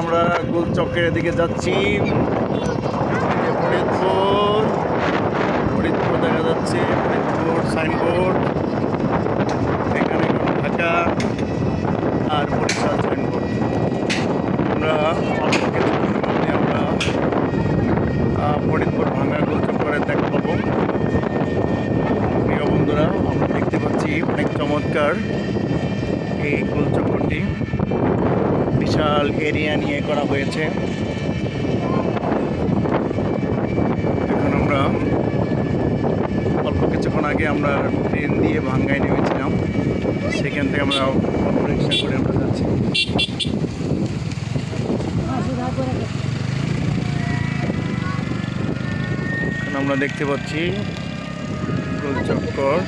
আমরা গোলচক্রের দিকে যাচ্ছি। ফরিদপুর ফরিদপুর দেখা যাচ্ছে, ফরিদপুর সাইনবোর্ড, এখানে ঢাকা আর বরিশাল সাইনবোর্ড। আমরা অল্প কিছুক্ষণের মধ্যে আমরা ফরিদপুর ভাঙ্গা গোলচক্করের দেখা পাবো। প্রিয় বন্ধুরা, আমরা দেখতে পাচ্ছি অনেক চমৎকার এই গোলচক্করটি, বিশাল এরিয়া নিয়ে করা হয়েছে। এখন আমরা অল্প কিছুক্ষণ আগে আমরা ট্রেন দিয়ে ভাঙ্গায় নেমেছিলাম, সেখান থেকে আমরা অটো রিক্সা করে আমরা যাচ্ছি। এখন আমরা দেখতে পাচ্ছি গোলচক্কর।